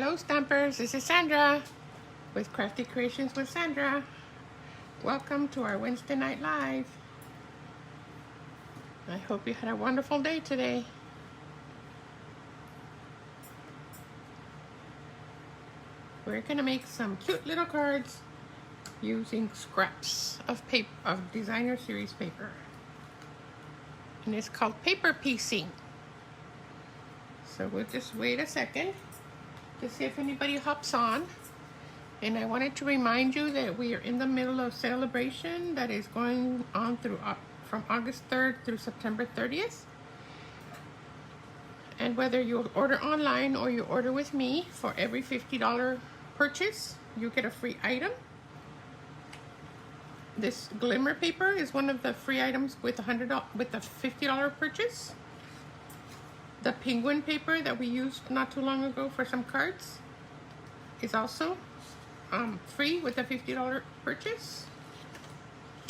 Hello Stampers, this is Sandra with Krafty Kreations with Sandra. Welcome to our Wednesday Night Live. I hope you had a wonderful day today. We're gonna make some cute little cards using scraps of paper, of designer series paper. And it's called paper piecing. So we'll just wait a second to see if anybody hops on. And I wanted to remind you that we are in the middle of celebration that is going on from August 3rd through September 30th. And whether you order online or you order with me, for every $50 purchase, you get a free item. This glimmer paper is one of the free items with the $50 purchase. The penguin paper that we used not too long ago for some cards is also free with a $50 purchase.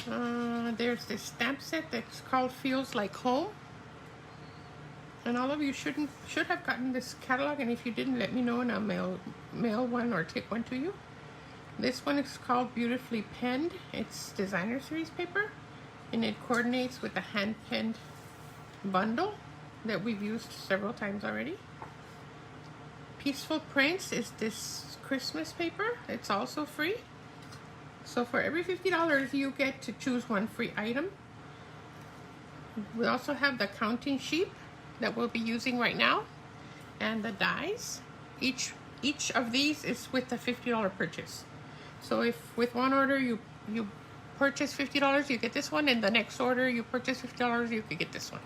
There's this stamp set that's called Feels Like Home. And all of you should have gotten this catalog, and if you didn't, let me know and I'll mail one or take one to you. This one is called Beautifully Penned. It's designer series paper, and it coordinates with the hand-penned bundle that we've used several times already. Peaceful Prints is this Christmas paper. It's also free. So for every $50, you get to choose one free item. We also have the counting sheep that we'll be using right now, and the dies. Each of these is with the $50 purchase. So if with one order you purchase $50, you get this one, and the next order you purchase $50, you could get this one.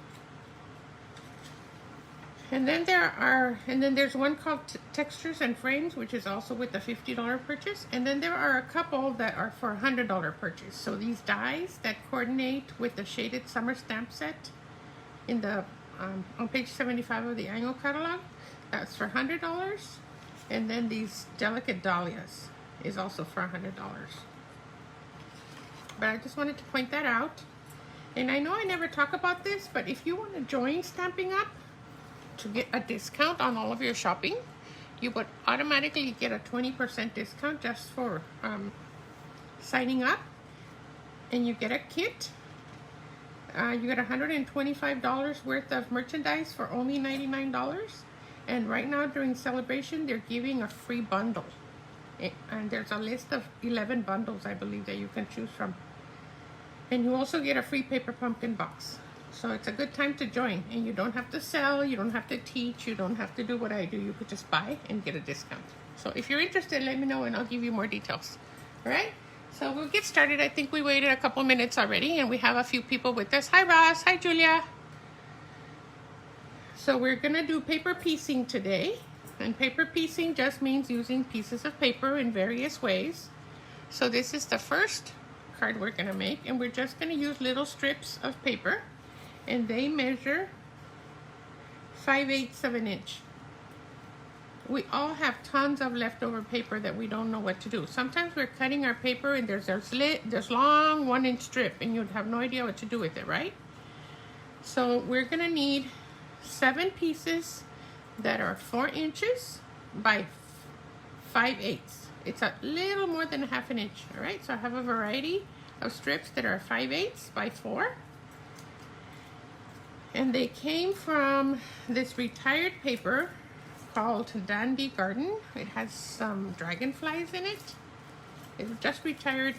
And then there's one called Textures and Frames, which is also with the $50 purchase. And then there are a couple that are for a $100 purchase. So these dies that coordinate with the shaded summer stamp set in the on page 75 of the annual catalog, that's for $100. And then these delicate dahlias is also for $100. But I just wanted to point that out. And I know I never talk about this, but if you want to join Stamping Up to get a discount on all of your shopping, you would automatically get a 20% discount just for signing up. And you get a kit. You get $125 worth of merchandise for only $99. And right now during celebration, they're giving a free bundle. And there's a list of 11 bundles, I believe, that you can choose from. And you also get a free paper pumpkin box. So it's a good time to join, and you don't have to sell, you don't have to teach, you don't have to do what I do. You could just buy and get a discount. So if you're interested, let me know and I'll give you more details. All right? So we'll get started. I think we waited a couple minutes already, and we have a few people with us. Hi, Ross. Hi, Julia. So we're going to do paper piecing today. And paper piecing just means using pieces of paper in various ways. So this is the first card we're going to make, and we're just going to use little strips of paper. And they measure 5/8 of an inch. We all have tons of leftover paper that we don't know what to do. Sometimes we're cutting our paper and there's long 1-inch strip, and you'd have no idea what to do with it, right? So we're gonna need 7 pieces that are 4 inches by 5/8. It's a little more than 1/2 inch, all right? So I have a variety of strips that are 5/8 by 4. And they came from this retired paper called Dandy Garden. It has some dragonflies in it. It just retired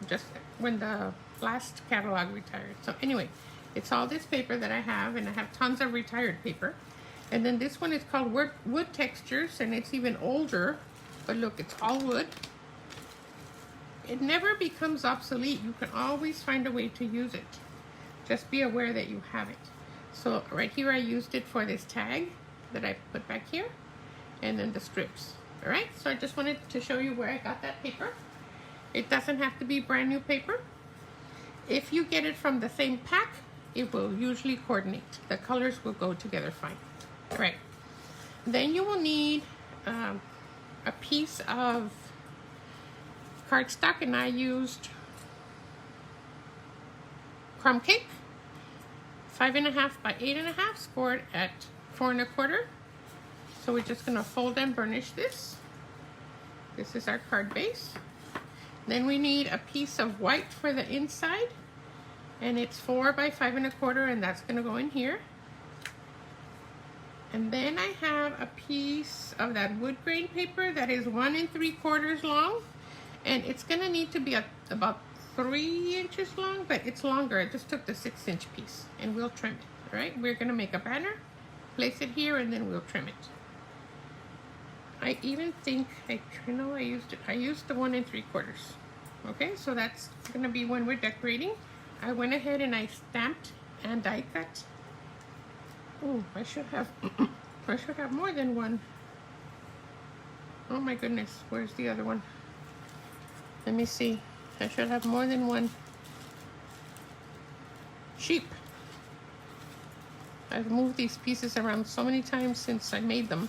just when the last catalog retired. So anyway, it's all this paper that I have, and I have tons of retired paper. And then this one is called Wood Textures, and it's even older, but look, it's all wood. It never becomes obsolete. You can always find a way to use it. Just be aware that you have it. So right here I used it for this tag that I put back here, and then the strips. All right, so I just wanted to show you where I got that paper. It doesn't have to be brand new paper. If you get it from the same pack, it will usually coordinate. The colors will go together fine. All right, then you will need a piece of cardstock, and I used crumb cake, 5.5 by 8.5, scored at 4 1/4. So So we're just gonna fold and burnish this. This is our card base. Then we need a piece of white for the inside, and it's 4 by 5 1/4, and that's gonna go in here. And then I have a piece of that wood grain paper that is 1 3/4 long, and it's gonna need to be about 3 inches long, but it's longer. I just took the 6-inch piece, and we'll trim it. All right, we're gonna make a banner, place it here, and then we'll trim it. I even think I used the 1 3/4. Okay, so that's gonna be when we're decorating. I went ahead and I stamped and die cut. Oh, I should have more than one. Oh my goodness, where's the other one? Let me see. I should have more than one sheep. I've moved these pieces around so many times since I made them.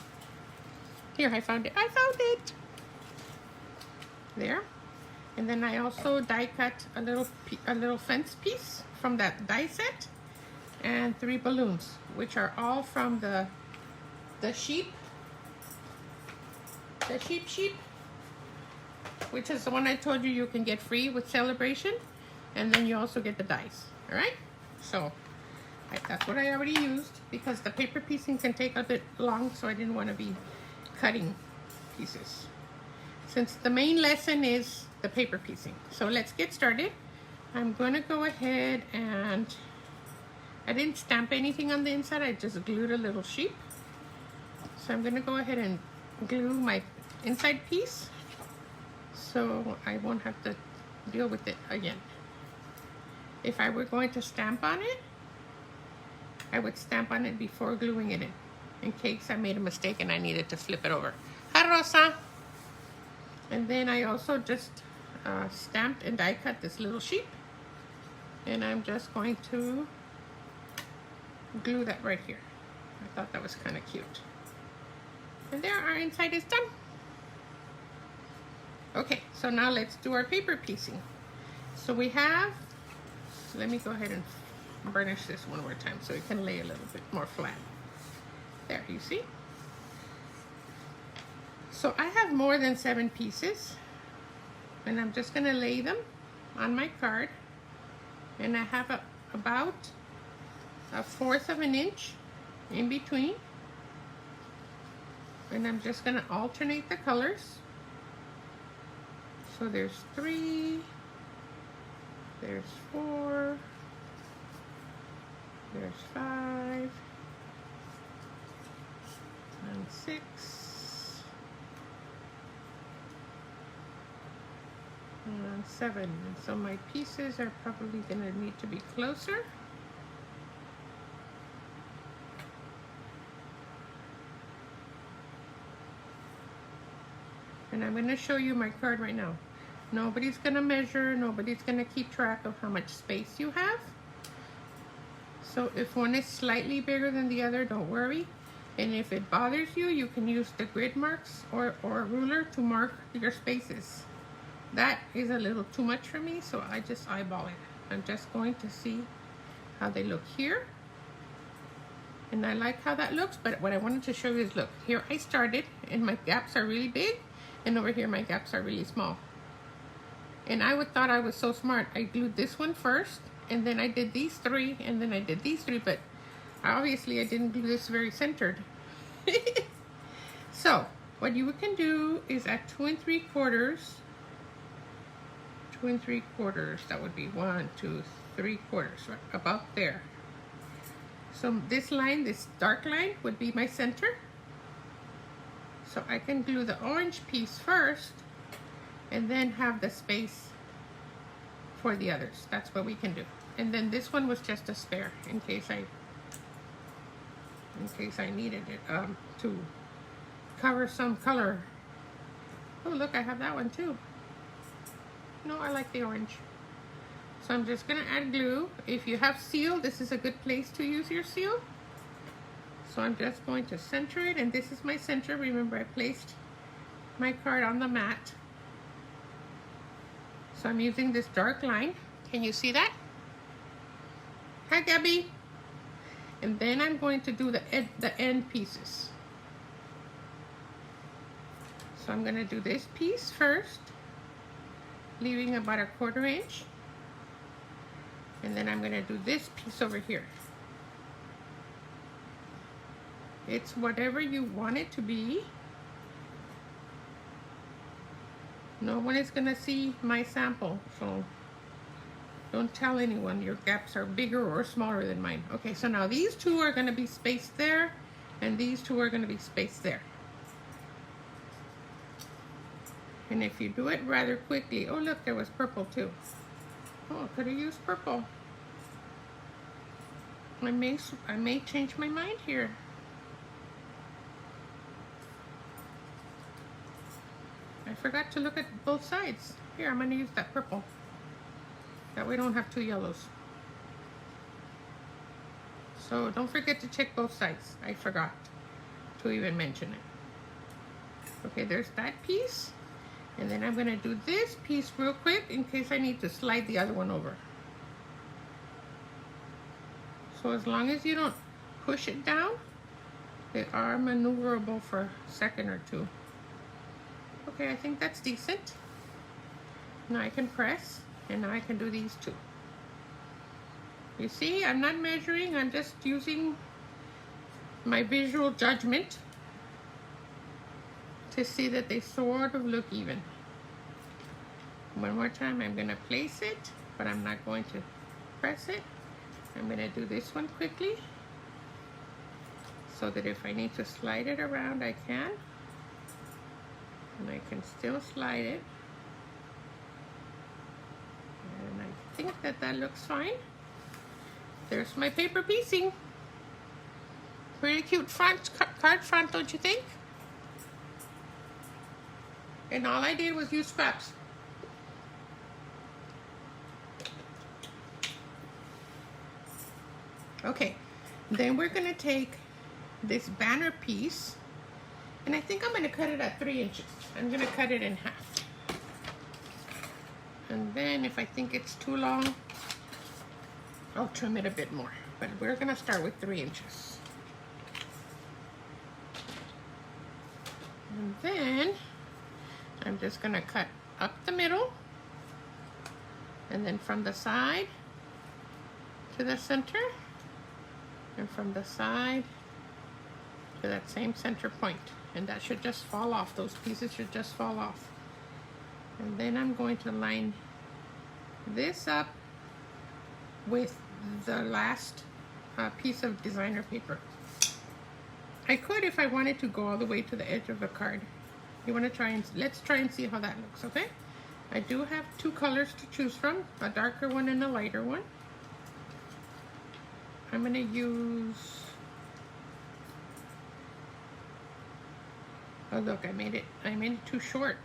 Here, I found it. I found it! There. And then I also die cut a little fence piece from that die set, and 3 balloons, which are all from the sheep, which is the one I told you can get free with Celebration, and then you also get the dies. All right, so that's what I already used because the paper piecing can take a bit long, so I didn't want to be cutting pieces since the main lesson is the paper piecing. So let's get started. I'm going to go ahead and I didn't stamp anything on the inside, I just glued a little sheep. So I'm going to go ahead and glue my inside piece so I won't have to deal with it again. If I were going to stamp on it, I would stamp on it before gluing it in case I made a mistake and I needed to flip it over. Hi, Rosa! And then I also just stamped and die cut this little sheep, and I'm just going to glue that right here. I thought that was kind of cute. And there, our inside is done. Okay, so now let's do our paper piecing. So we have, let me go ahead and burnish this one more time so it can lay a little bit more flat. There, you see? So I have more than 7 pieces, and I'm just gonna lay them on my card, and I have about 1/4 of an inch in between, and I'm just gonna alternate the colors. So there's 3, there's 4, there's 5, and 6, and 7. And so my pieces are probably going to need to be closer. And I'm going to show you my card right now. Nobody's going to measure, nobody's going to keep track of how much space you have. So if one is slightly bigger than the other, don't worry. And if it bothers you, you can use the grid marks or a ruler to mark your spaces. That is a little too much for me, so I just eyeball it. I'm just going to see how they look here. And I like how that looks, but what I wanted to show you is, look, here I started, and my gaps are really big, and over here my gaps are really small. And I thought I was so smart. I glued this one first, and then I did these 3, and then I did these 3, but obviously I didn't do this very centered. So what you can do is at 2 3/4, 2 3/4, that would be 1 2 3/4, right about there. So this line, this dark line, would be my center. So I can glue the orange piece first and then have the space for the others. That's what we can do. And then this one was just a spare in case I needed it to cover some color. Oh, look, I have that one too. No, I like the orange. So I'm just gonna add glue. If you have seal, this is a good place to use your seal. So I'm just going to center it, and this is my center. Remember, I placed my card on the mat. So I'm using this dark line. Can you see that? Hi, Gabby. And then I'm going to do the end pieces. So I'm going to do this piece first, leaving about 1/4 inch. And then I'm going to do this piece over here. It's whatever you want it to be. No one is going to see my sample, so don't tell anyone your gaps are bigger or smaller than mine. Okay, so now these two are going to be spaced there, and these two are going to be spaced there. And if you do it rather quickly, oh look, there was purple too. Oh, I could have used purple. I may change my mind here. I forgot to look at both sides. Here, I'm going to use that purple. That way we don't have two yellows. So don't forget to check both sides. I forgot to even mention it. Okay, there's that piece. And then I'm going to do this piece real quick in case I need to slide the other one over. So as long as you don't push it down, they are maneuverable for a second or two. Okay, I think that's decent. Now I can press, and now I can do these two. You see, I'm not measuring, I'm just using my visual judgment to see that they sort of look even. One more time, I'm going to place it, but I'm not going to press it. I'm going to do this one quickly so that if I need to slide it around, I can. And I can still slide it. And I think that that looks fine. There's my paper piecing. Pretty cute front, card front, don't you think? And all I did was use scraps. Okay, then we're gonna take this banner piece, and I think I'm gonna cut it at 3 inches. I'm gonna cut it in half. And then if I think it's too long, I'll trim it a bit more. But we're gonna start with 3 inches. And then I'm just gonna cut up the middle, and then from the side to the center, and from the side to that same center point. And that should just fall off. Those pieces should just fall off. And then I'm going to line this up with the last piece of designer paper. I could, if I wanted to, go all the way to the edge of the card. You want to try and, let's try and see how that looks, okay? I do have two colors to choose from, a darker one and a lighter one. I'm going to use, oh look, I made it too short.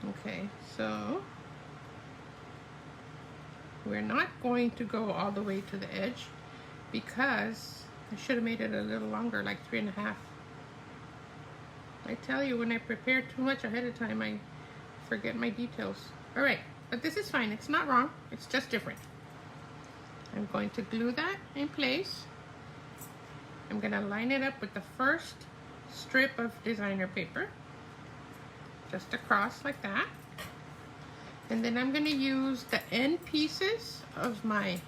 Okay, so we're not going to go all the way to the edge because I should have made it a little longer, like 3.5. I tell you, when I prepare too much ahead of time, I forget my details. All right, but this is fine. It's not wrong. It's just different. I'm going to glue that in place. I'm going to line it up with the first strip of designer paper, just across like that. And then I'm going to use the end pieces of my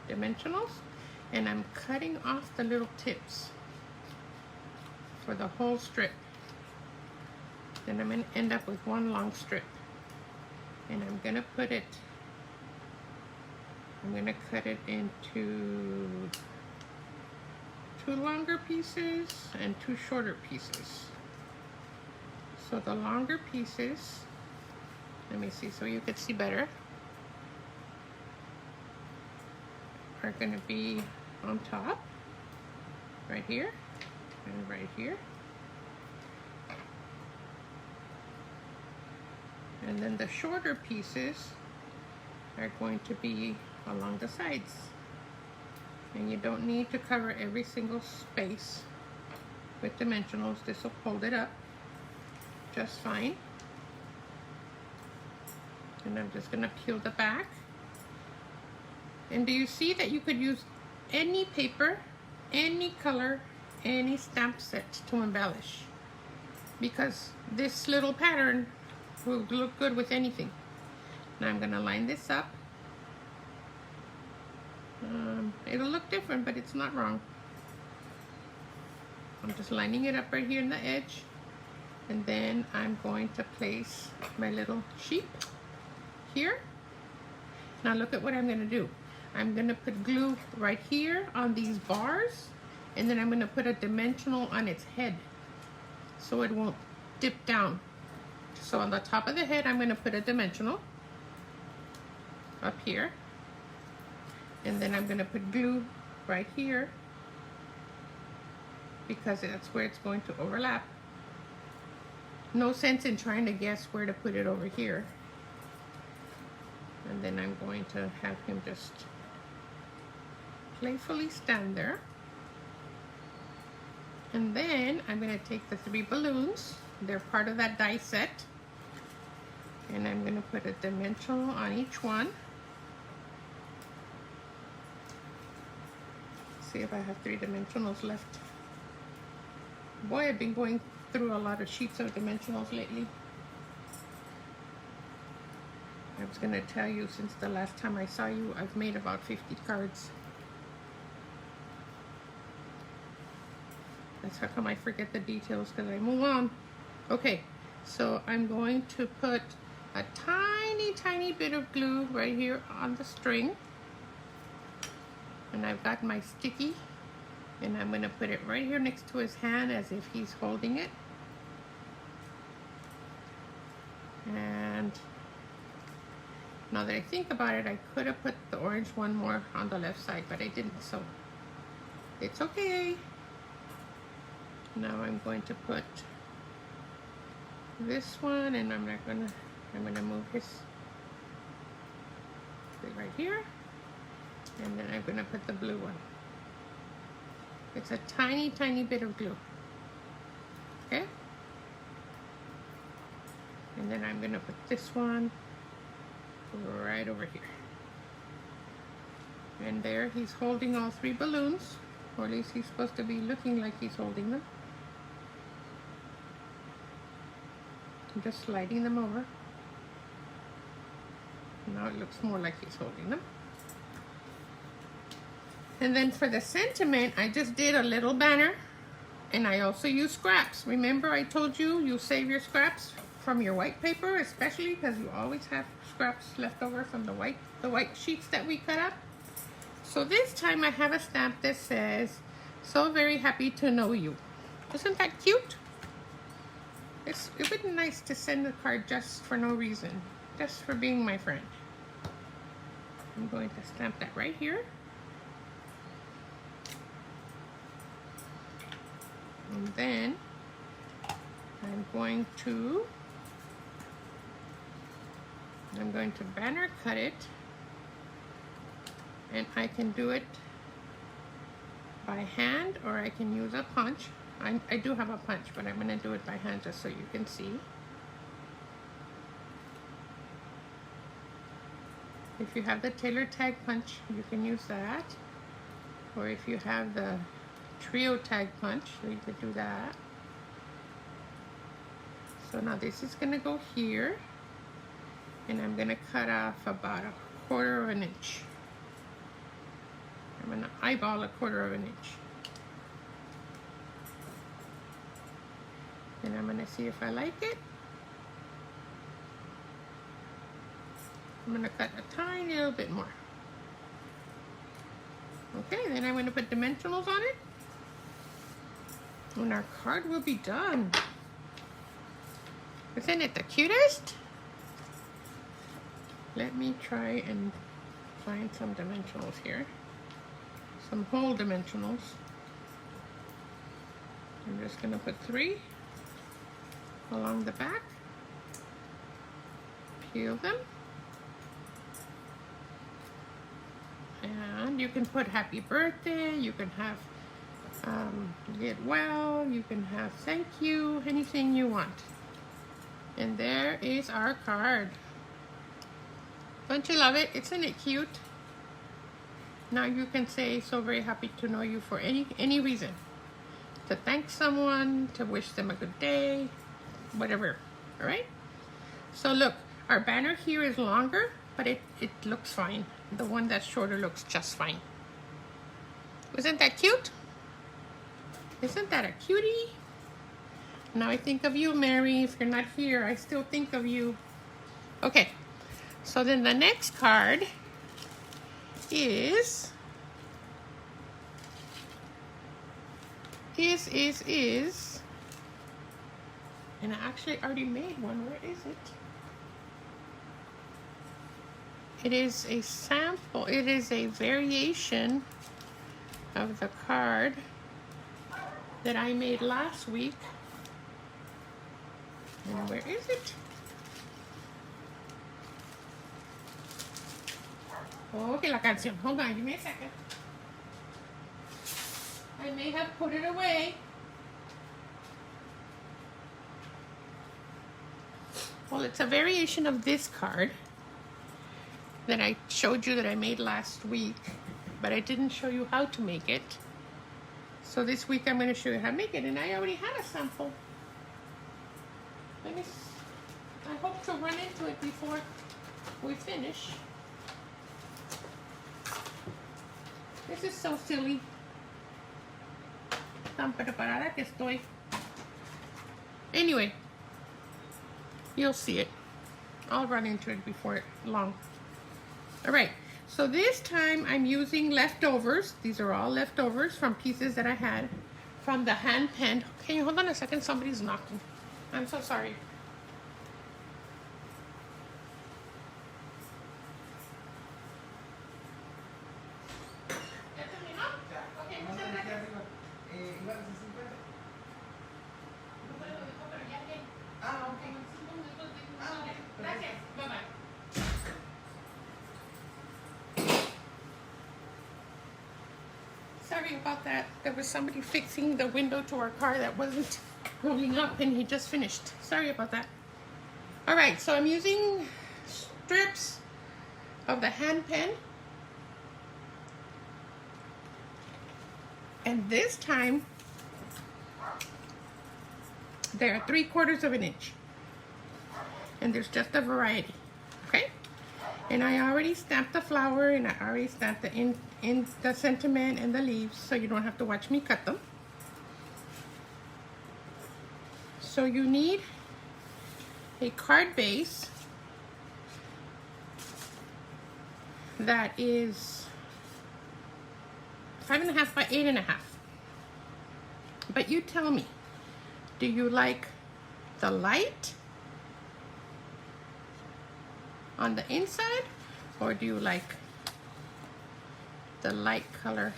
dimensionals, and I'm cutting off the little tips for the whole strip. Then I'm going to end up with one long strip. And I'm going to put it, I'm going to cut it into 2 longer pieces and 2 shorter pieces. So the longer pieces, let me see so you can see better, are going to be on top, right here, and right here. And then the shorter pieces are going to be along the sides. And you don't need to cover every single space with dimensionals. This will hold it up just fine. And I'm just going to peel the back. And do you see that you could use any paper any color, any stamp set to embellish, because this little pattern will look good with anything. Now I'm gonna line this up. It'll look different, but it's not wrong. I'm just lining it up right here in the edge, and then I'm going to place my little sheep here. Now look at what I'm gonna do. I'm gonna put glue right here on these bars, and then I'm gonna put a dimensional on its head so it won't dip down. So on the top of the head, I'm gonna put a dimensional up here, and then I'm gonna put glue right here because that's where it's going to overlap. No sense in trying to guess where to put it over here. And then I'm going to have him just playfully stand there. And then I'm going to take the 3 balloons. They're part of that die set. And I'm going to put a dimensional on each one. See if I have 3 dimensionals left. Boy, I've been going through a lot of sheets of dimensionals lately. I was going to tell you, since the last time I saw you, I've made about 50 cards. That's how come I forget the details, because I move on. Okay, so I'm going to put a tiny bit of glue right here on the string. And I've got my sticky, and I'm going to put it right here next to his hand as if he's holding it. And now that I think about it, I could have put the orange one more on the left side, but I didn't, so it's okay. Now I'm going to put this one, and I'm gonna move his right here, and then I'm gonna put the blue one. It's a tiny bit of glue. Okay? And then I'm gonna put this one right over here. And there he's holding all 3 balloons, or at least he's supposed to be looking like he's holding them. I'm just sliding them over. Now it looks more like he's holding them. And then for the sentiment, I just did a little banner, and I also used scraps. Remember I told you, you save your scraps from your white paper, especially because you always have scraps left over from the white sheets that we cut up. So this time I have a stamp that says, "So very happy to know you." Isn't that cute? It would be nice to send a card just for no reason, just for being my friend. I'm going to stamp that right here. And then I'm going to banner cut it, and I can do it by hand, or I can use a punch. I do have a punch, but I'm going to do it by hand just so you can see. If you have the Taylor tag punch, you can use that. Or if you have the trio tag punch, you could do that. So now this is going to go here, and I'm going to cut off about 1/4 of an inch. I'm going to eyeball 1/4 of an inch. And I'm going to see if I like it. I'm going to cut a tiny little bit more. Okay, then I'm going to put dimensionals on it. And our card will be done. Isn't it the cutest? Let me try and find some dimensionals here. Some whole dimensionals. I'm just going to put 3 along the back. Peel them. And you can put happy birthday, you can have get well, you can have thank you, anything you want. And there is our card. Don't you love it? Isn't it cute? Now you can say, so very happy to know you for any reason. To thank someone, to wish them a good day, whatever, all right? So look, our banner here is longer, but it looks fine. The one that's shorter looks just fine. Isn't that cute? Isn't that a cutie? Now I think of you, Mary. If you're not here, I still think of you. Okay, so then the next card is, and I actually already made one. Where is it? It is a sample. It is a variation of the card that I made last week. And where is it? Okay, la canción. Hold on, give me a second. I may have put it away. Well, it's a variation of this card that I showed you that I made last week, but I didn't show you how to make it. So this week I'm going to show you how to make it, and I already had a sample. I hope to run into it before we finish. This is so silly. Tan preparada que estoy. Anyway, you'll see it. I'll run into it before long. All right, so this time I'm using leftovers. These are all leftovers from pieces that I had from the hand pen. Can you hold on a second? Somebody's knocking. I'm so sorry. Sorry about that. There was somebody fixing the window to our car that wasn't rolling up, and he just finished. Sorry about that. All right, so I'm using strips of the hand pen. And this time, they're 3/4 of an inch. And there's just a variety, okay? And I already stamped the flower, and I already stamped the in the sentiment and the leaves, so you don't have to watch me cut them. So you need a card base that is 5.5 by 8.5. But you tell me, do you like the light on the inside, or do you like the light color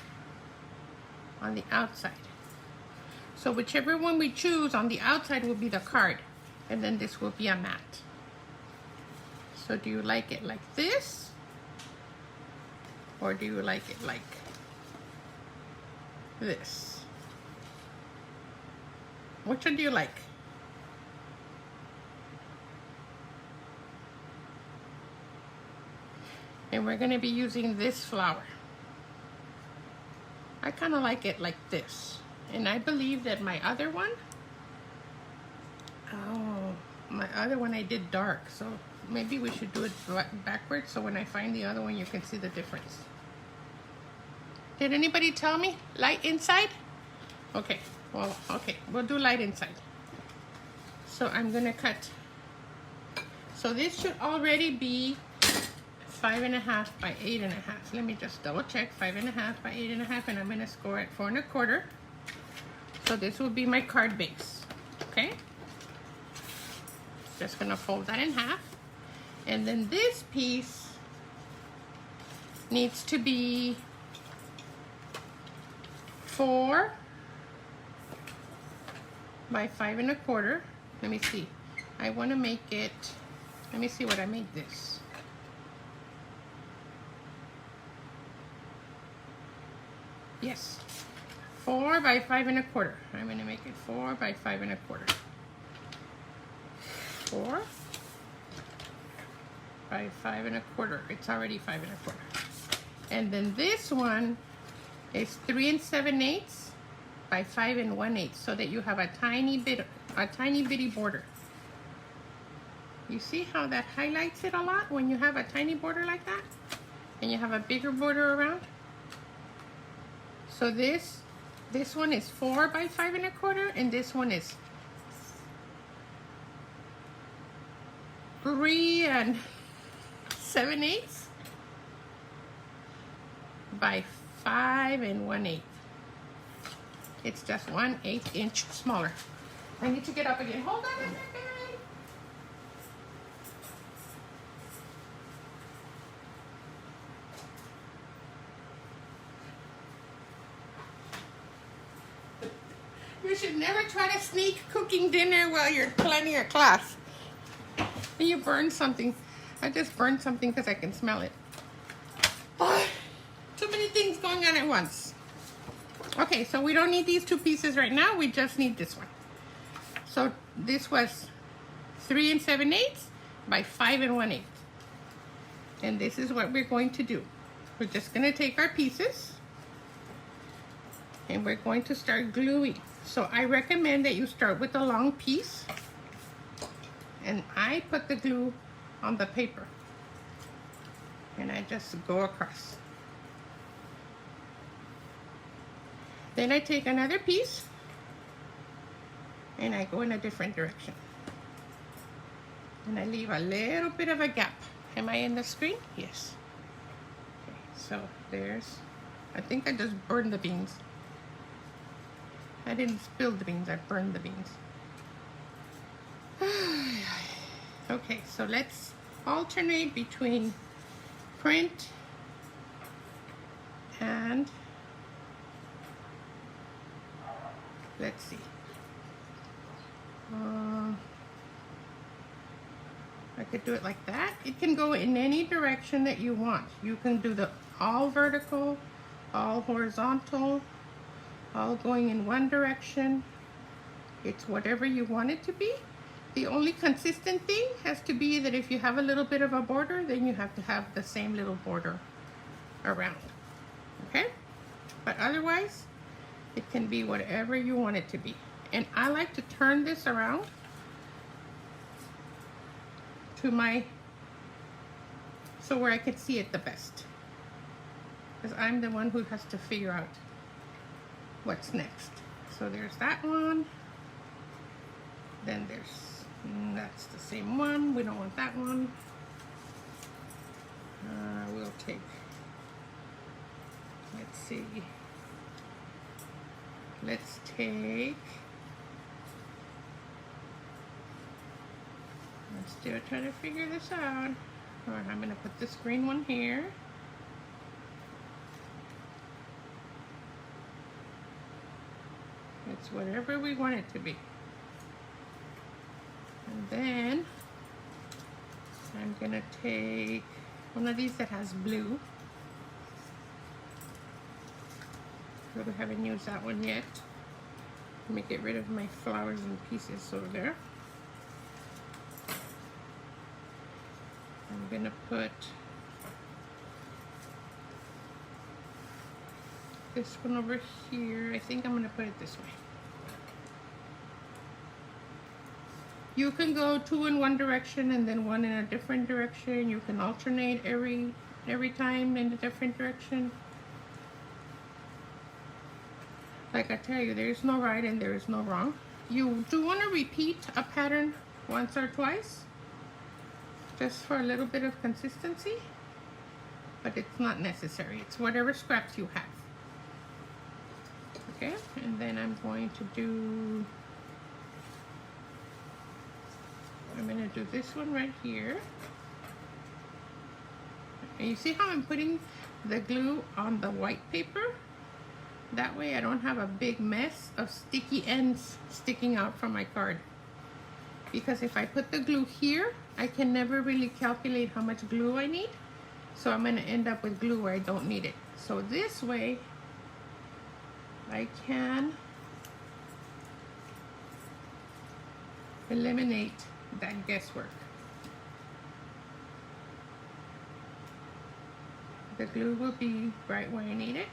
on the outside? So whichever one we choose, on the outside will be the card, and then this will be a mat. So do you like it like this, or do you like it like this? Which one do you like? And we're going to be using this flower. I kind of like it like this. And I believe that my other one, my other one I did dark. So maybe we should do it backwards, so when I find the other one, you can see the difference. Did anybody tell me? Light inside? Okay, well, okay, we'll do light inside. So I'm going to cut. So this should already be 5.5 by 8.5. Let me just double check. 5.5 by 8.5, and I'm going to score at 4 1/4. So this will be my card base. Okay. Just going to fold that in half, and then this piece needs to be 4 by 5 1/4. Let me see. I want to make it. Let me see what I made this. Yes, 4 by 5 1/4. I'm going to make it 4 by 5 1/4. 4 by 5 1/4. It's already 5 1/4. And then this one is 3 7/8 by 5 1/8, so that you have a tiny bitty border. You see how that highlights it a lot when you have a tiny border like that and you have a bigger border around? So this one is 4 by 5 1/4, and this one is 3 7/8 by 5 1/8. It's just 1/8 inch smaller. I need to get up again. Hold on a second. You should never try to sneak cooking dinner while you're planning your class. And you burn something. I just burned something because I can smell it. Oh, too many things going on at once. Okay, so we don't need these two pieces right now. We just need this one. So this was 3 7/8 by 5 1/8. And this is what we're going to do. We're just going to take our pieces and we're going to start gluing. So I recommend that you start with a long piece, and I put the glue on the paper and I just go across. Then I take another piece and I go in a different direction, and I leave a little bit of a gap. Am I in the screen? Yes. Okay, so there's, I think I just burned the beans. I didn't spill the beans, I burned the beans. Okay, so let's alternate between print and, let's see. I could do it like that. It can go in any direction that you want. You can do the all vertical, all horizontal, all going in one direction. It's whatever you want it to be. The only consistent thing has to be that if you have a little bit of a border, then you have to have the same little border around. Okay? But otherwise, it can be whatever you want it to be. And I like to turn this around to my, so where I can see it the best. Because I'm the one who has to figure out what's next. So there's that one. Then there's, that's the same one. We don't want that one. We'll take, let's see. Let's take, I'm still trying to figure this out. All right, I'm gonna put this green one here. It's whatever we want it to be. And then I'm gonna take one of these that has blue. But we haven't used that one yet. Let me get rid of my flowers and pieces over there. I'm gonna put this one over here. I think I'm gonna put it this way. You can go 2 in one direction and then 1 in a different direction. You can alternate every time in a different direction. Like I tell you, there is no right and there is no wrong. You do want to repeat a pattern once or twice, just for a little bit of consistency, but it's not necessary. It's whatever scraps you have. Okay, and then I'm going to do, I'm going to do this one right here. And you see how I'm putting the glue on the white paper? That way I don't have a big mess of sticky ends sticking out from my card. Because if I put the glue here, I can never really calculate how much glue I need. So I'm going to end up with glue where I don't need it. So this way, I can eliminate that guesswork. The glue will be right where I need it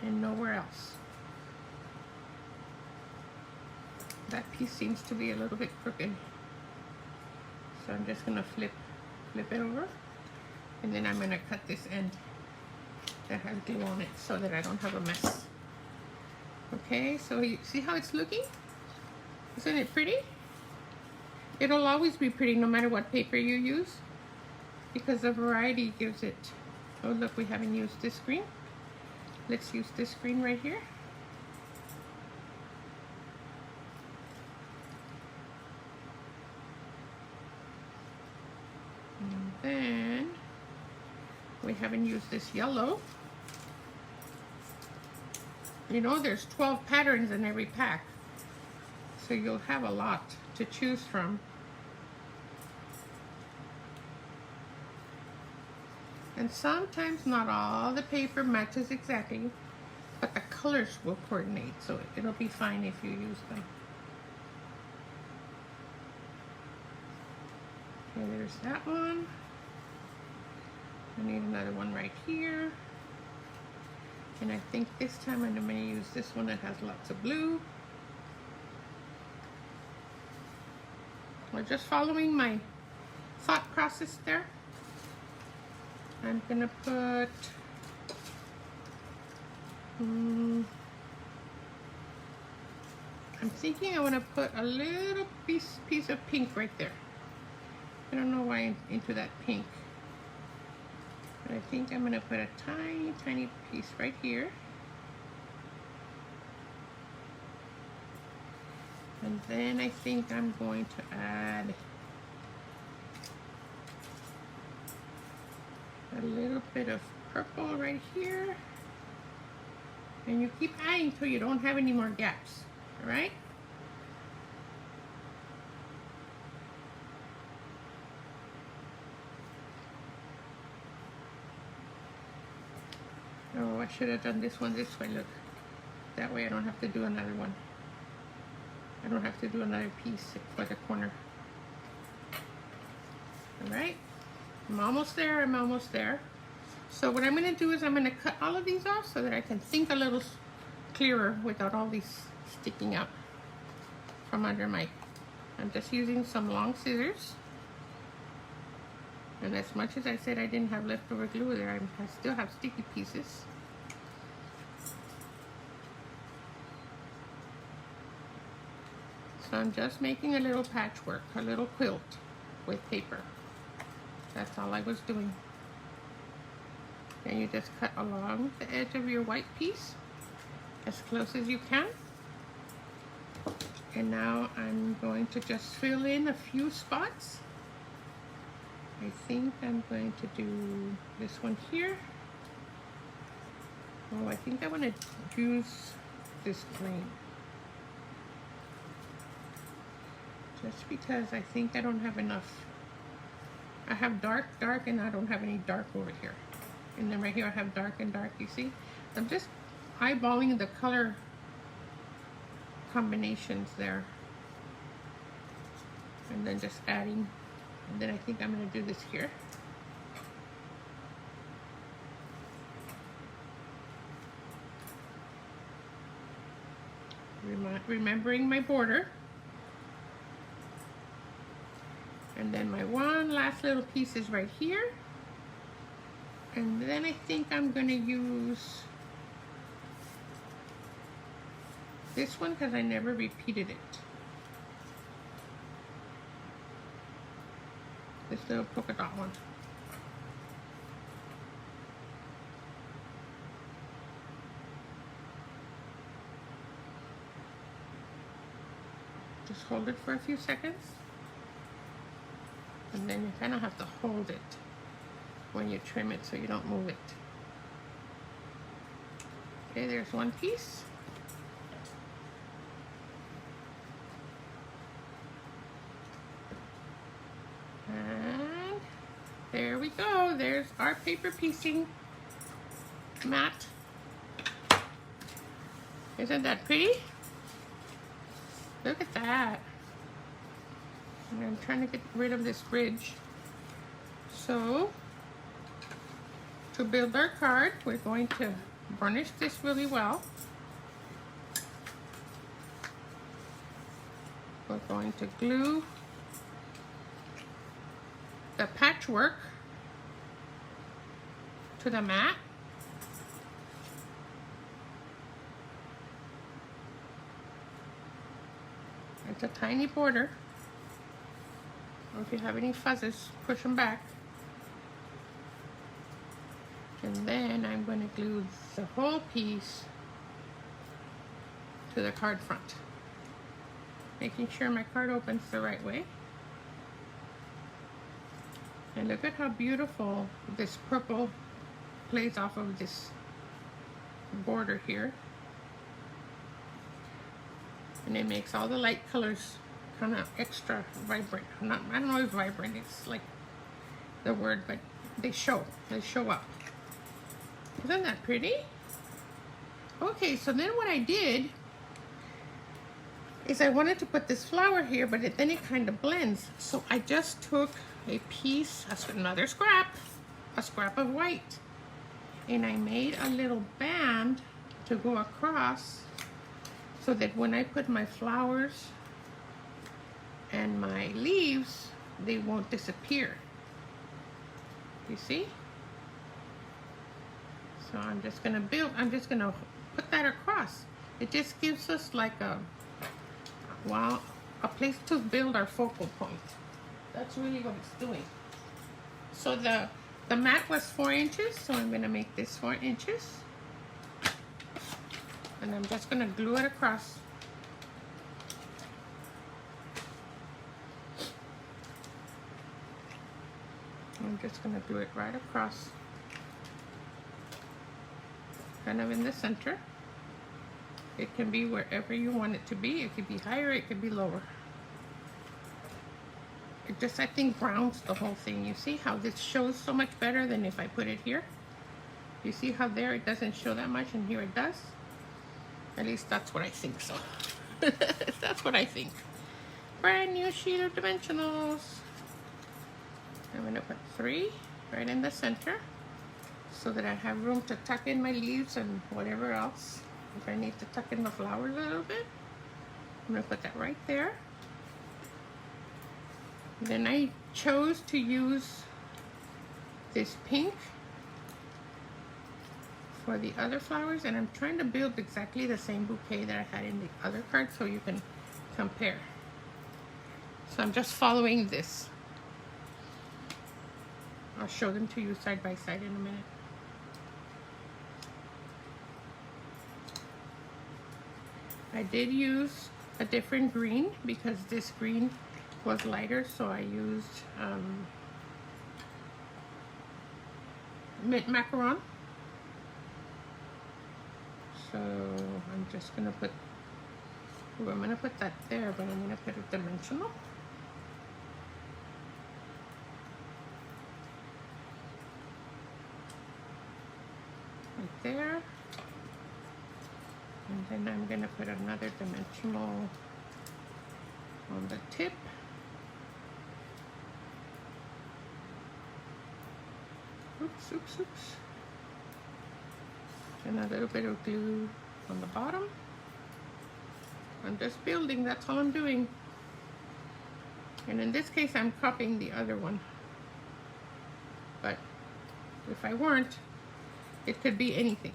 and nowhere else. That piece seems to be a little bit crooked. So I'm just gonna flip it over, and then I'm gonna cut this end that has glue on it so that I don't have a mess. Okay, so you see how it's looking? Isn't it pretty? It'll always be pretty no matter what paper you use, because the variety gives it. Oh look, we haven't used this green. Let's use this green right here. And then we haven't used this yellow. You know, there's 12 patterns in every pack, so you'll have a lot to choose from. And sometimes not all the paper matches exactly, but the colors will coordinate, so it'll be fine if you use them. Okay, there's that one. I need another one right here. And I think this time I'm going to use this one that has lots of blue. We're just following my thought process there. I'm going to put I'm thinking I want to put a little piece of pink right there. I don't know why I'm into that pink. But I think I'm going to put a tiny piece right here. And then I think I'm going to add a little bit of purple right here. And you keep adding till you don't have any more gaps, all right? Oh, I should have done this one this way, look. That way I don't have to do another one. I don't have to do another piece for the corner. All right, I'm almost there, I'm almost there. So what I'm gonna do is I'm gonna cut all of these off so that I can think a little clearer without all these sticking out from under my, I'm just using some long scissors. And as much as I said I didn't have leftover glue there, I still have sticky pieces. So I'm just making a little patchwork, a little quilt with paper. That's all I was doing. And you just cut along the edge of your white piece as close as you can. And now I'm going to just fill in a few spots. I think I'm going to do this one here. Oh, I think I want to use this green. Just because I think I don't have enough. I have dark, and I don't have any dark over here. And then right here I have dark and dark, you see? I'm just eyeballing the color combinations there. And then just adding. And then I think I'm going to do this here. Remembering my border. And then my one last little piece is right here. And then I think I'm going to use this one because I never repeated it. This little polka dot one. Just hold it for a few seconds. And then you kind of have to hold it when you trim it so you don't move it. Okay, there's one piece. And there we go. There's our paper piecing mat. Isn't that pretty? Look at that. And I'm trying to get rid of this ridge. So, to to build our card, we're going to burnish this really well. We're going to glue the patchwork to the mat. It's a tiny border. Or if you have any fuzzes, push them back. And then I'm going to glue the whole piece to the card front. Making sure my card opens the right way. And look at how beautiful this purple plays off of this border here. And it makes all the light colors kind of extra vibrant. I don't know if vibrant is like the word, but they show up. Isn't that pretty? Okay, so then what I did is I wanted to put this flower here, but then it kind of blends. So I just took a piece, another scrap, a scrap of white, and I made a little band to go across so that when I put my flowers and my leaves, they won't disappear. You see? So I'm just gonna put that across. It just gives us like a place to build our focal point. That's really what it's doing. So the mat was 4 inches, so I'm gonna make this 4 inches. And I'm just gonna glue it across. I'm just gonna glue it right across. Kind of in the center. It can be wherever you want it to be. It could be higher, it could be lower. It just, I think, grounds the whole thing. You see how this shows so much better than if I put it here? You see how there it doesn't show that much and here it does? At least that's what I think, so. That's what I think. Brand new sheet of dimensionals. I'm gonna put 3 right in the center so that I have room to tuck in my leaves and whatever else. If I need to tuck in the flowers a little bit, I'm gonna put that right there. Then I chose to use this pink for the other flowers, and I'm trying to build exactly the same bouquet that I had in the other card so you can compare. So I'm just following this. I'll show them to you side by side in a minute. I did use a different green because this green was lighter, so I used mint macaron. So I'm just gonna put, I'm gonna put that there, but I'm gonna put a dimensional. Right there. And then I'm gonna put another dimensional on the tip. Oops, oops, oops. And a little bit of glue on the bottom. I'm just building, that's all I'm doing. And in this case, I'm copying the other one. But if I weren't, it could be anything.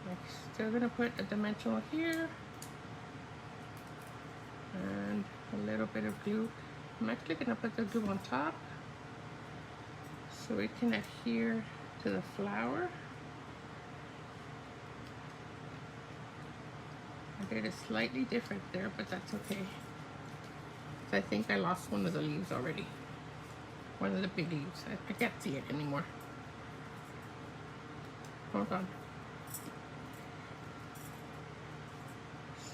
I'm still gonna put a dimensional here. And a little bit of glue. I'm actually gonna put the glue on top so it can adhere to the flower. I did it slightly different there, but that's okay. So I think I lost one of the leaves already. One of the big leaves. I can't see it anymore. Hold on.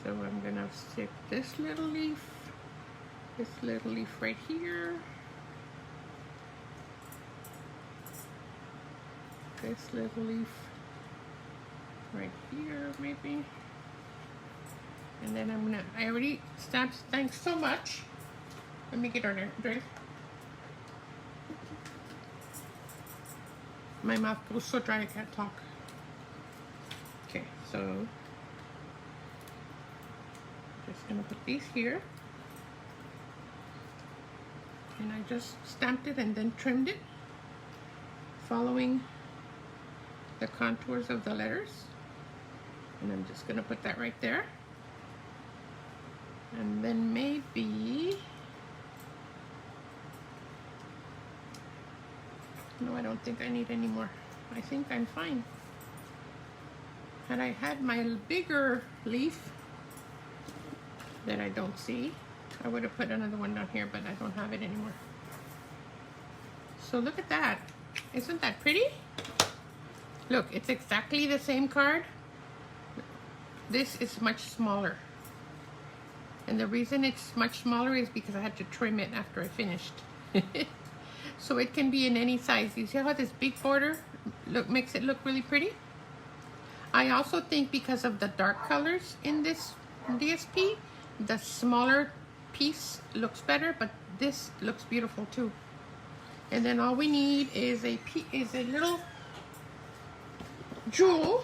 So I'm gonna stick this little leaf right here. This little leaf right here, maybe. And then I already stamped, thanks so much. Let me get our drink. My mouth goes so dry I can't talk. Okay, so just gonna put these here. And I just stamped it and then trimmed it, following the contours of the letters. And I'm just gonna put that right there. And then maybe, no, I don't think I need any more. I think I'm fine. Had I had my bigger leaf that I don't see, I would have put another one down here, but I don't have it anymore. So look at that. Isn't that pretty? Look, it's exactly the same card. This is much smaller. And the reason it's much smaller is because I had to trim it after I finished. So it can be in any size. You see how this big border makes it look really pretty? I also think because of the dark colors in this DSP, the smaller piece looks better, but this looks beautiful too. And then all we need is a little jewel.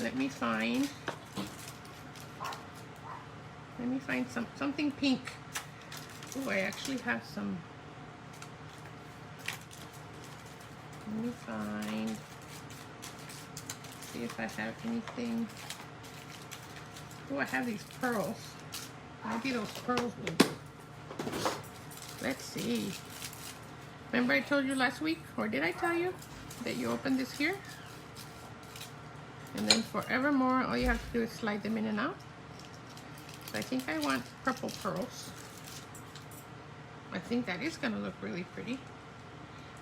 Let me find something pink. Oh, I actually have some. Let me find. See if I have anything. Oh, I have these pearls. Maybe those pearls will do. Let's see. Remember I told you last week, or did I tell you, that you open this here? And then forevermore, all you have to do is slide them in and out. So I think I want purple pearls. I think that is gonna look really pretty.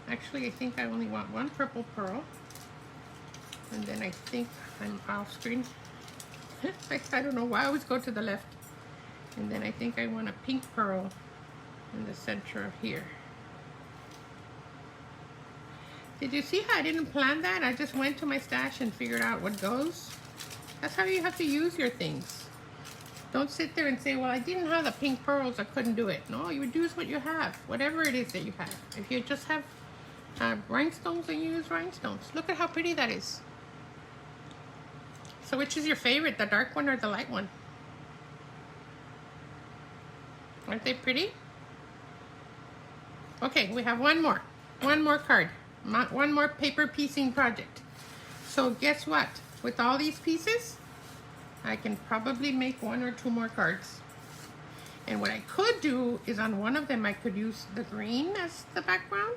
Actually, I think I only want one purple pearl. And then I think I'm off screen. I don't know why I always go to the left. And then I think I want a pink pearl in the center of here. Did you see how I didn't plan that? I just went to my stash and figured out what goes. That's how you have to use your things. Don't sit there and say, well, I didn't have the pink pearls, I couldn't do it. No, you would use what you have, whatever it is that you have. If you just have rhinestones, then you use rhinestones. Look at how pretty that is. So which is your favorite, the dark one or the light one? Aren't they pretty? Okay, we have one more card, one more paper piecing project. So guess what? With all these pieces, I can probably make 1 or 2 more cards. And what I could do is on one of them, I could use the green as the background,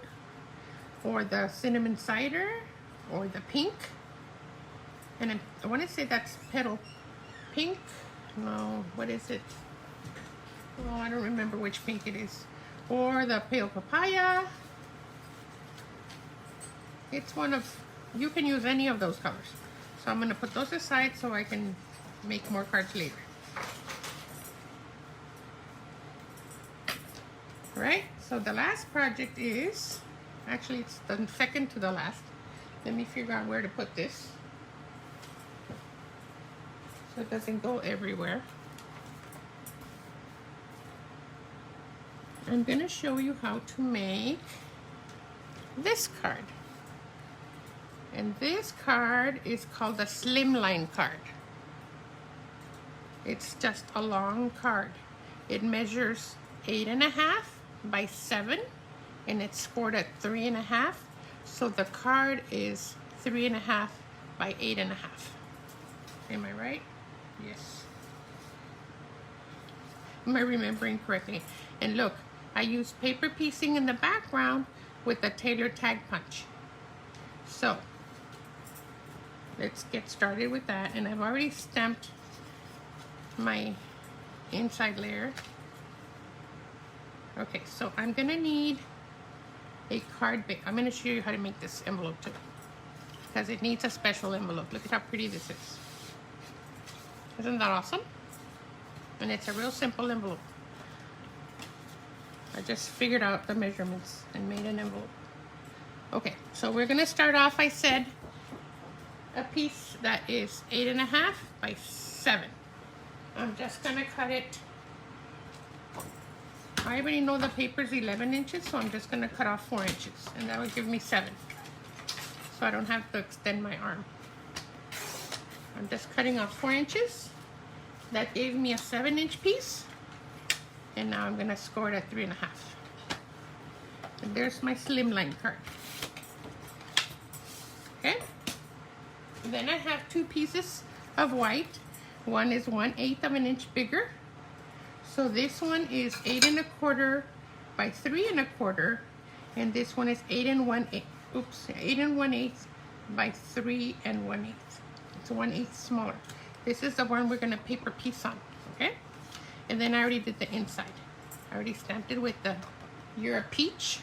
or the cinnamon cider, or the pink. And I want to say that's petal pink. No, what is it? Oh, I don't remember which pink it is. Or the pale papaya. It's one of, you can use any of those colors. So I'm going to put those aside so I can make more cards later. Right? So the last project is, actually it's the second to the last. Let me figure out where to put this so it doesn't go everywhere. I'm going to show you how to make this card. And this card is called the Slimline card. It's just a long card. It measures 8.5 by 7 and it's scored at 3.5. So the card is 3.5 by 8.5. Am I right? Yes. Am I remembering correctly? And look, I use paper piecing in the background with the tailor tag punch. So let's get started with that. And I've already stamped my inside layer. Okay, so I'm gonna need a card base. I'm gonna show you how to make this envelope too, because it needs a special envelope. Look at how pretty this is. Isn't that awesome? And it's a real simple envelope. I just figured out the measurements and made an envelope. Okay, so we're gonna start off, I said, a piece that is 8.5 by 7. I'm just gonna cut it. I already know the paper's 11 inches, so I'm just gonna cut off 4 inches, and that would give me 7. So I don't have to extend my arm. I'm just cutting off 4 inches. That gave me a 7-inch piece. And now I'm gonna score it at 3.5. And there's my slimline card. Okay? Then I have 2 pieces of white. One is 1/8 of an inch bigger. So this one is 8 1/4 by 3 1/4. And this one is 8 1/8. Oops, 8 1/8 by 3 1/8. It's 1/8 smaller. This is the one we're gonna paper piece on, okay? And then I already did the inside. I already stamped it with the You're a Peach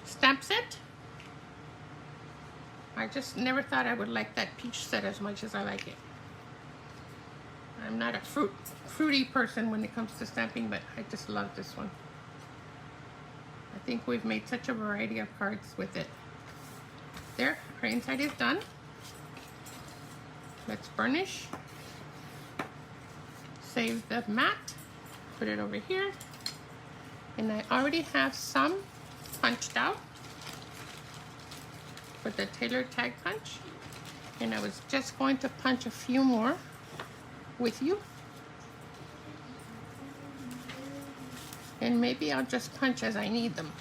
stamp set. I just never thought I would like that peach set as much as I like it. I'm not a fruity person when it comes to stamping, but I just love this one. I think we've made such a variety of cards with it. There, our inside is done. Let's burnish. Save the mat. Put it over here. And I already have some punched out for the Taylor tag punch. And I was just going to punch a few more with you. And maybe I'll just punch as I need them.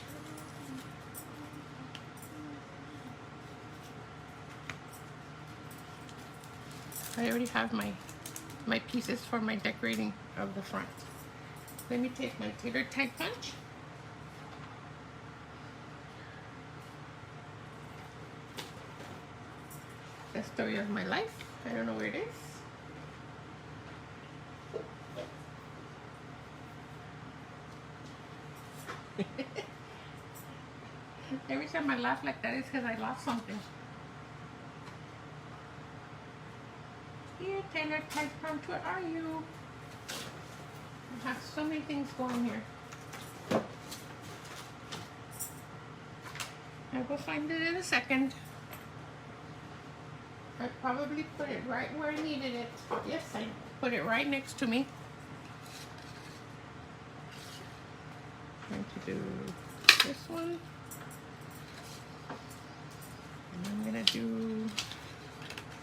I already have my pieces for my decorating of the front. Let me take my Taylor tag punch. The story of my life. I don't know where it is. Every time I laugh like that, it's because I lost something. Here, Taylor tag punch, where are you? I have so many things going here. I will find it in a second. I probably put it right where I needed it. Yes, I put it right next to me. I'm going to do this one. And I'm going to do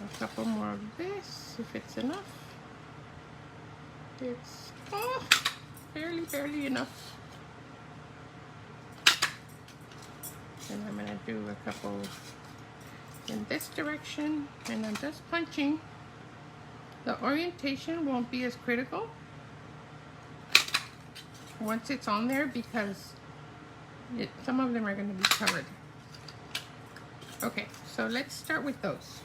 a couple more of this, if it's enough. It's, oh, barely enough. And I'm going to do a couple in this direction, and I'm just punching. The orientation won't be as critical once it's on there, because some of them are going to be covered. Okay, so let's start with those.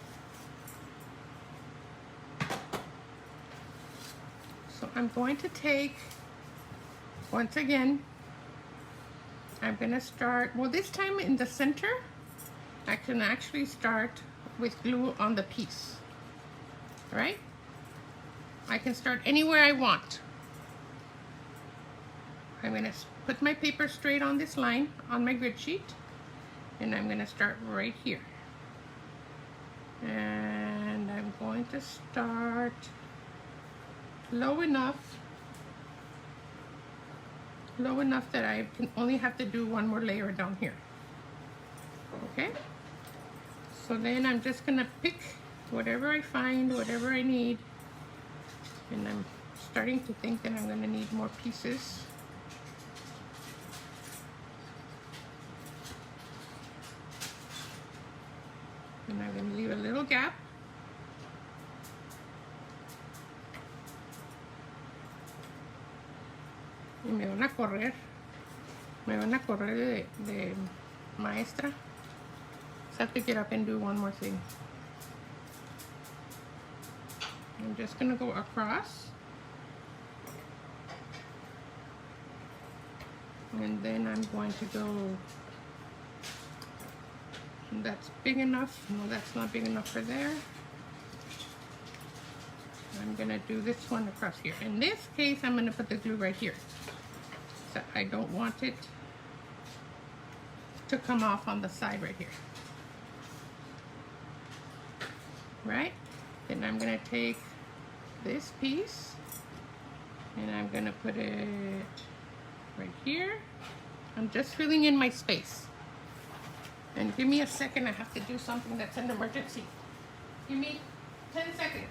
So I'm going to take, once again, I'm going to start, well, this time in the center, I can actually start with glue on the piece, all right? I can start anywhere I want. I'm going to put my paper straight on this line on my grid sheet, and I'm going to start right here. And I'm going to start low enough that I can only have to do one more layer down here. Okay? So then I'm just going to pick whatever I find, whatever I need. And I'm starting to think that I'm going to need more pieces. And I'm going to leave a little gap. Y me van a correr de maestra. So I have to get up and do one more thing. I'm just going to go across. And then I'm going to go, that's big enough. No, that's not big enough for there. I'm going to do this one across here. In this case, I'm going to put the glue right here. So I don't want it to come off on the side right here. Right? Then I'm going to take this piece and I'm going to put it I'm just filling in my space. And give me a second, I have to do something that's an emergency. Give me 10 seconds.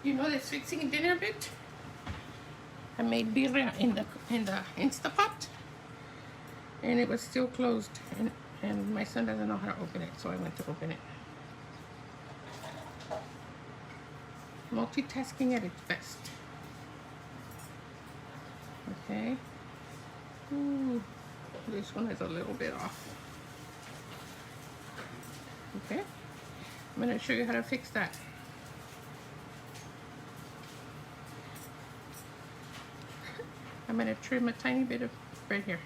You know this fixing dinner bit? I made birria in the Instapot, and it was still closed, and my son doesn't know how to open it, so I went to open it. Multitasking at its best. Okay. Ooh, this one is a little bit off. Okay. I'm going to show you how to fix that. I'm going to trim a tiny bit of right here.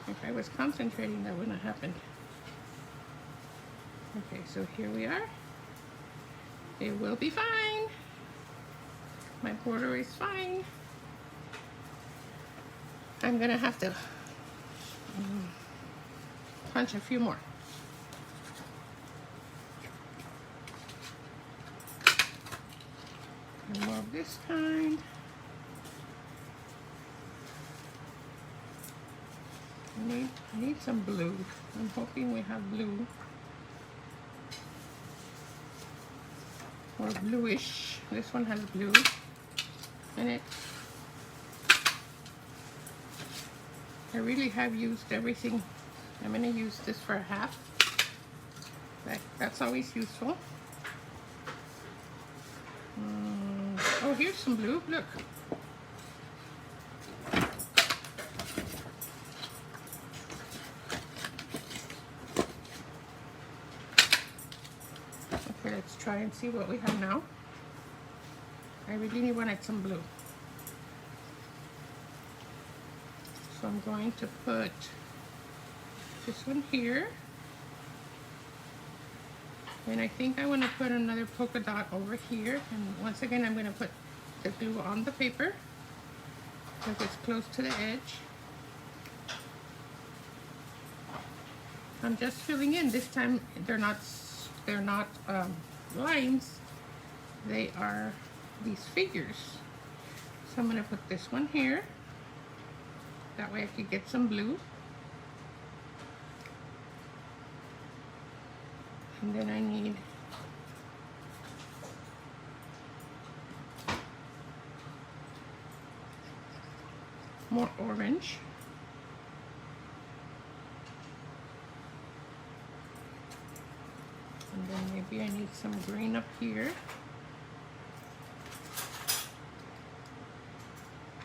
If I was concentrating, that wouldn't have happened. Okay, so here we are. It will be fine. My border is fine. I'm gonna have to punch a few more. And more of this kind. I need some blue. I'm hoping we have blue. Or bluish. This one has blue in it. I really have used everything. I'm going to use this for a half. That's always useful. Oh, here's some blue. Look. Okay, let's try and see what we have now. I really wanted some blue. So I'm going to put this one here. And I think I want to put another polka dot over here. And once again, I'm going to put the glue on the paper because it's close to the edge. I'm just filling in. This time they're not lines. They are these figures. So I'm going to put this one here. That way I could get some blue. And then I need more orange. And then maybe I need some green up here.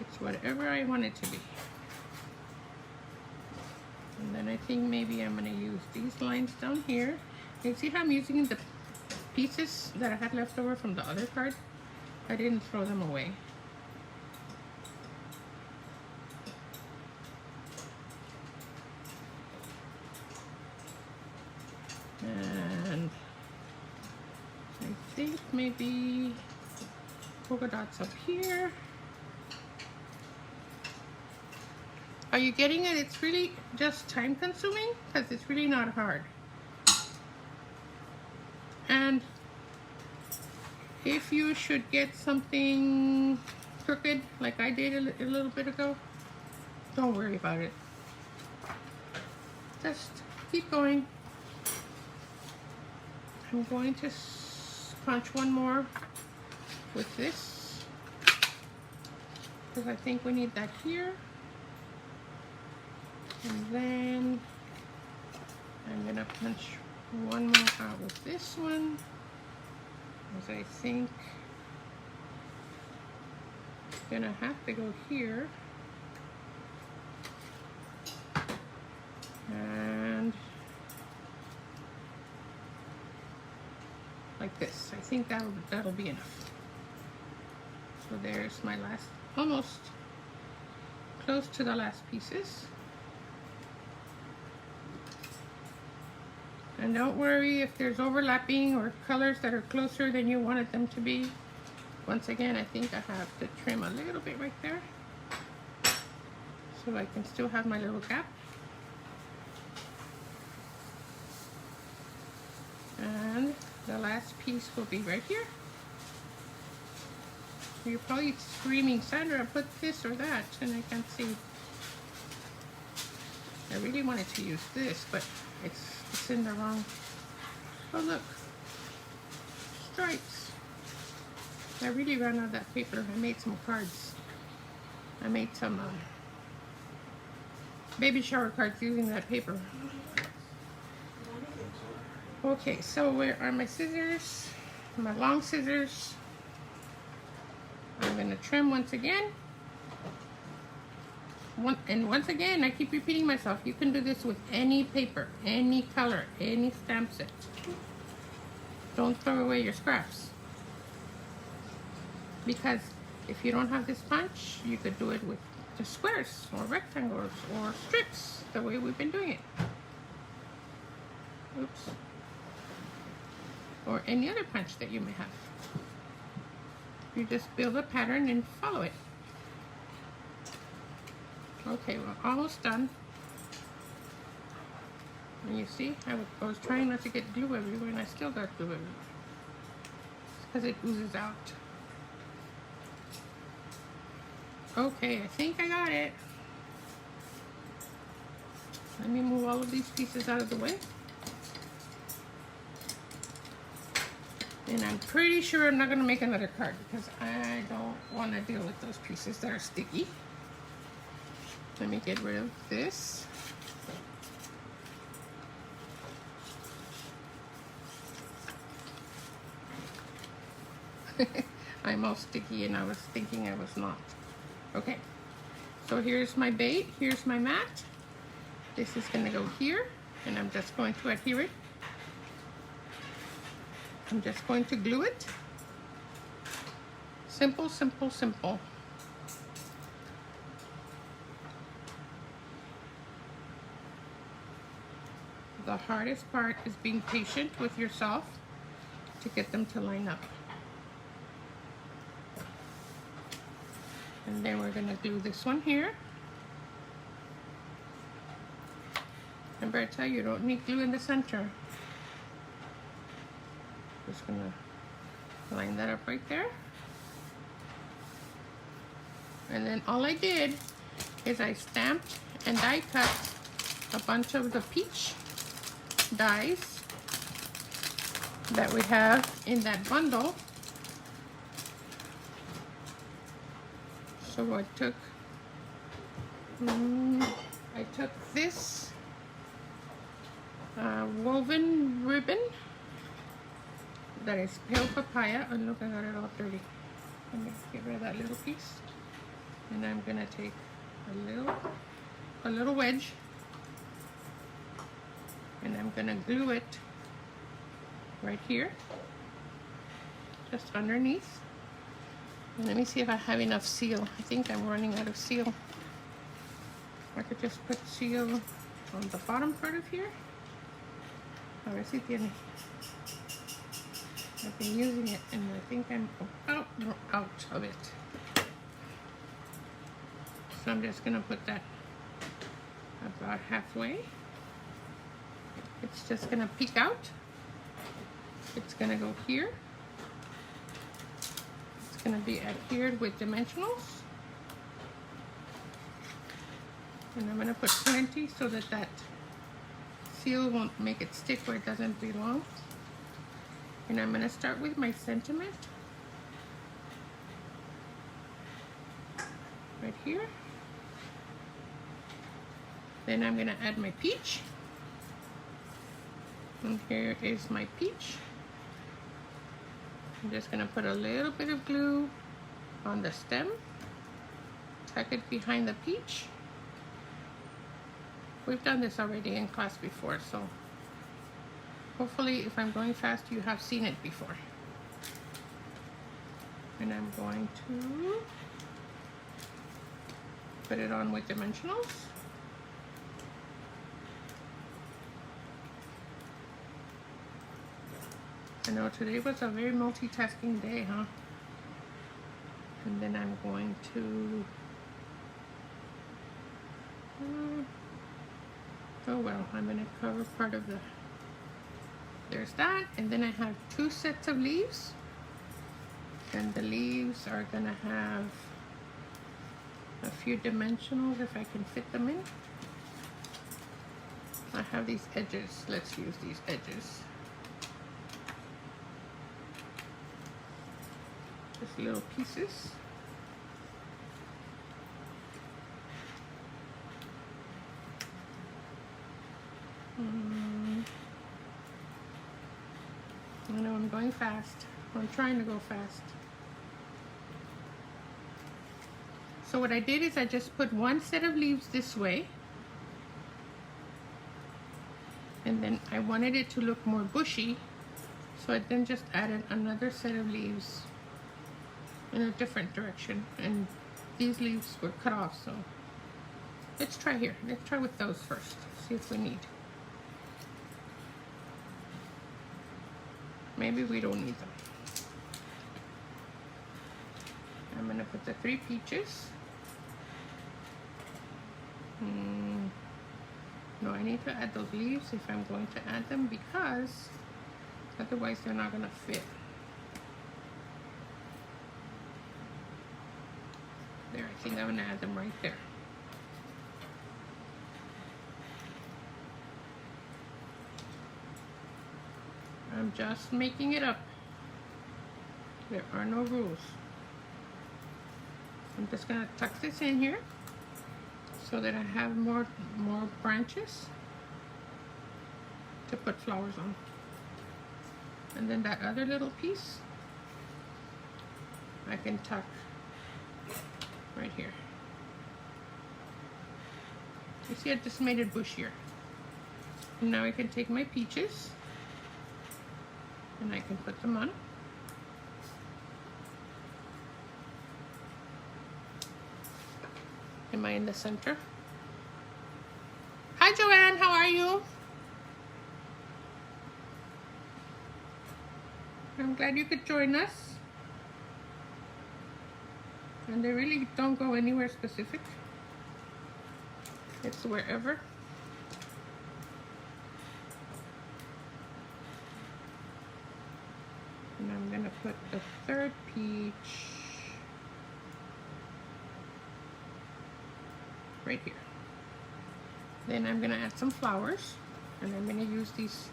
It's whatever I want it to be. And then I think maybe I'm going to use these lines down here. You see how I'm using the pieces that I had left over from the other card? I didn't throw them away. And I think maybe polka dots up here. Are you getting it? It's really just time consuming because it's really not hard. And if you should get something crooked like I did a little bit ago, don't worry about it. Just keep going. I'm going to punch one more with this because I think we need that here. And then I'm going to punch one more out with this one, as I think it's going to have to go here. And like this. I think that'll be enough. So there's my last, almost close to the last pieces. And don't worry if there's overlapping or colors that are closer than you wanted them to be. Once again, I think I have to trim a little bit right there so I can still have my little gap. last piece will be right here. You're probably screaming, Sandra, put this or that, and I can't see. I really wanted to use this, but it's in the wrong. Oh look, stripes. I really ran out of that paper. I made some cards. I made some baby shower cards using that paper. Okay, so where are my scissors? My long scissors. I'm going to trim once again. And once again, I keep repeating myself, you can do this with any paper, any color, any stamp set. Don't throw away your scraps. Because if you don't have this punch, you could do it with just squares or rectangles or strips, the way we've been doing it. Oops. Or any other punch that you may have. You just build a pattern and follow it. Okay, we're almost done. And you see, I was trying not to get glue everywhere, and I still got glue everywhere. It's because it oozes out. Okay, I think I got it. Let me move all of these pieces out of the way. And I'm pretty sure I'm not going to make another card because I don't want to deal with those pieces that are sticky. Let me get rid of this. I'm all sticky and I was thinking I was not. Okay, so here's my bait, here's my mat. This is going to go here, and I'm just going to adhere it. I'm just going to glue it. Simple, simple, simple. The hardest part is being patient with yourself to get them to line up. And then we're going to glue this one here. Remember, I tell you, you don't need glue in the center. Just going to line that up right there. And then all I did is I stamped and die cut a bunch of the peach dies that we have in that bundle. So I took this woven ribbon that is pale papaya. Oh look, I got it all dirty. Let me get rid of that little piece. And I'm gonna take a little wedge, and I'm gonna glue it right here, just underneath. And let me see if I have enough seal. I think I'm running out of seal. I could just put seal on the bottom part of here. A ver si tiene. I've been using it and I think I'm out of it. So I'm just gonna put that about halfway. It's just gonna peek out. It's gonna go here. It's gonna be adhered with dimensionals. And I'm gonna put plenty so that that seal won't make it stick where it doesn't belong. And I'm gonna start with my sentiment right here. Then I'm gonna add my peach. And here is my peach. I'm just gonna put a little bit of glue on the stem, tuck it behind the peach. We've done this already in class before, so hopefully if I'm going fast, you have seen it before. And I'm going to put it on with dimensionals. I know today was a very multitasking day, huh? And then I'm going to, oh well, I'm going to cover part of the there's that. And then I have 2 sets of leaves. And the leaves are gonna have a few dimensionals if I can fit them in. I have these edges. Let's use these edges. Just little pieces. I know I'm going fast. I'm trying to go fast. So what I did is I just put 1 set of leaves this way. And then I wanted it to look more bushy. So I then just added another set of leaves in a different direction. And these leaves were cut off, so let's try here. Let's try with those first. See if we need. Maybe we don't need them. I'm gonna put the 3 peaches. No, I need to add those leaves if I'm going to add them, because otherwise they're not gonna fit. There, I think I'm gonna add them right there. I'm just making it up. There are no rules. I'm just gonna tuck this in here so that I have more branches to put flowers on. And then that other little piece I can tuck right here. You see, I just made it bushier. And now I can take my peaches and I can put them on. Am I in the center? Hi Joanne, how are you? I'm glad you could join us. And they really don't go anywhere specific. It's wherever. And I'm gonna put the 3rd peach right here. Then I'm gonna add some flowers, and I'm gonna use these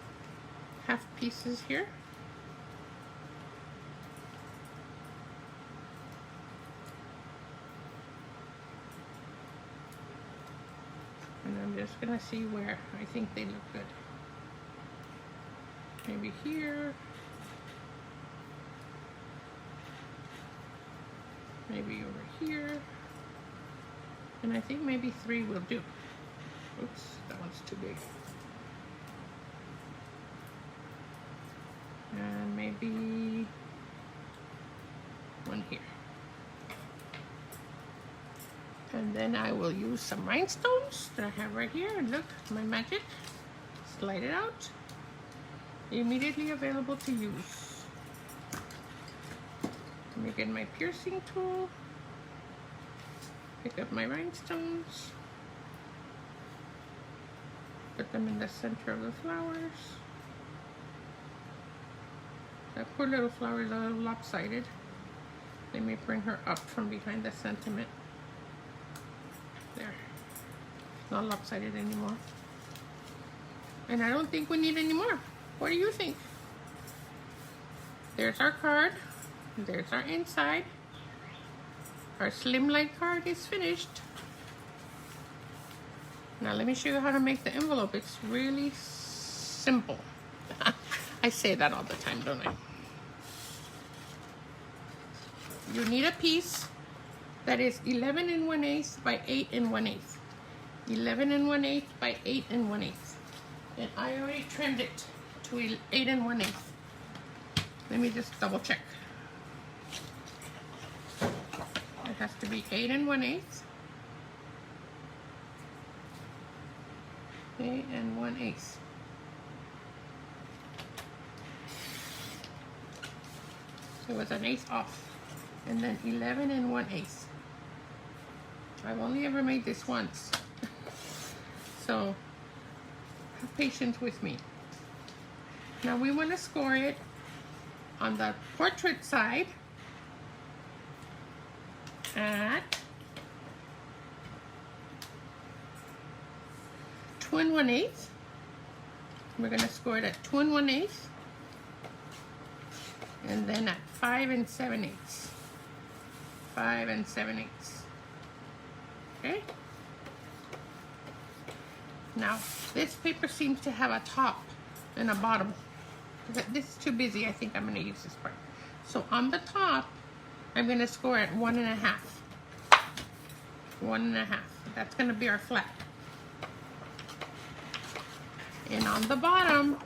half pieces here. And I'm just gonna see where I think they look good. Maybe here. Maybe over here. And I think maybe 3 will do. Oops, that one's too big. And maybe 1 here. And then I will use some rhinestones that I have right here. And look, my magic. Slide it out. Immediately available to use. Let me get my piercing tool. Pick up my rhinestones. Put them in the center of the flowers. That poor little flower is a little lopsided. Let me bring her up from behind the sentiment. There. It's not lopsided anymore. And I don't think we need any more. What do you think? There's our card. There's our inside. Our slim light card is finished. Now let me show you how to make the envelope. It's really simple. I say that all the time, don't I? You need a piece that is 11 1/8 by 8 1/8. 11 1/8 by 8 1/8. And I already trimmed it to 8 1/8. Let me just double check. It has to be 8 1/8. 8 1/8. So it's an eighth off. And then 11 1/8. I've only ever made this once. So have patience with me. Now we want to score it on the portrait side at 2 1/8. We're going to score it at 2 1/8, and then at 5 7/8. 5 7/8. Okay. Now this paper seems to have a top and a bottom. This is too busy. I think I'm going to use this part. So on the top, I'm going to score at 1 1/2. 1 1/2. That's going to be our flat. And on the bottom,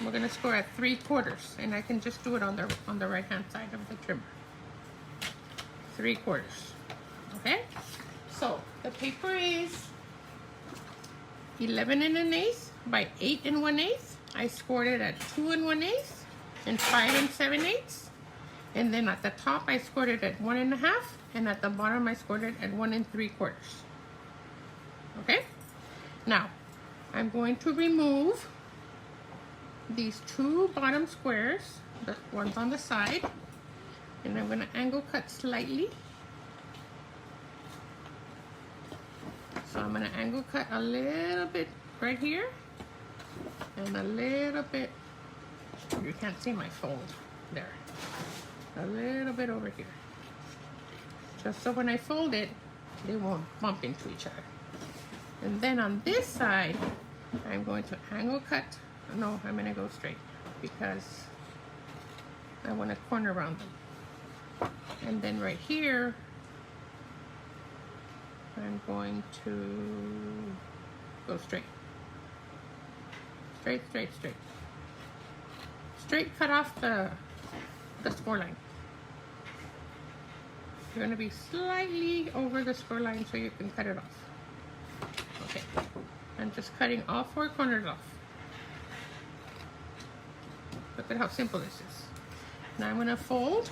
we're going to score at 3/4, and I can just do it on the right hand side of the trimmer. 3/4. Okay. So the paper is 11 1/8 by 8 1/8. I scored it at 2 1/8 and 5 7/8. And then at the top, I scored it at 1 1/2, and at the bottom, I scored it at 1 3/4. Okay. Now, I'm going to remove these 2 bottom squares, the ones on the side, and I'm going to angle cut slightly. So I'm going to angle cut a little bit right here, and a little bit, you can't see my fold there, a little bit over here, just so when I fold it, they won't bump into each other. And then on this side, I'm going to angle cut. No, I'm going to go straight because I want to corner round them. And then right here, I'm going to go straight. Straight, straight, straight. Straight cut off the score line. You're going to be slightly over the score line so you can cut it off. Okay, I'm just cutting all 4 corners off. Look at how simple this is. Now I'm going to fold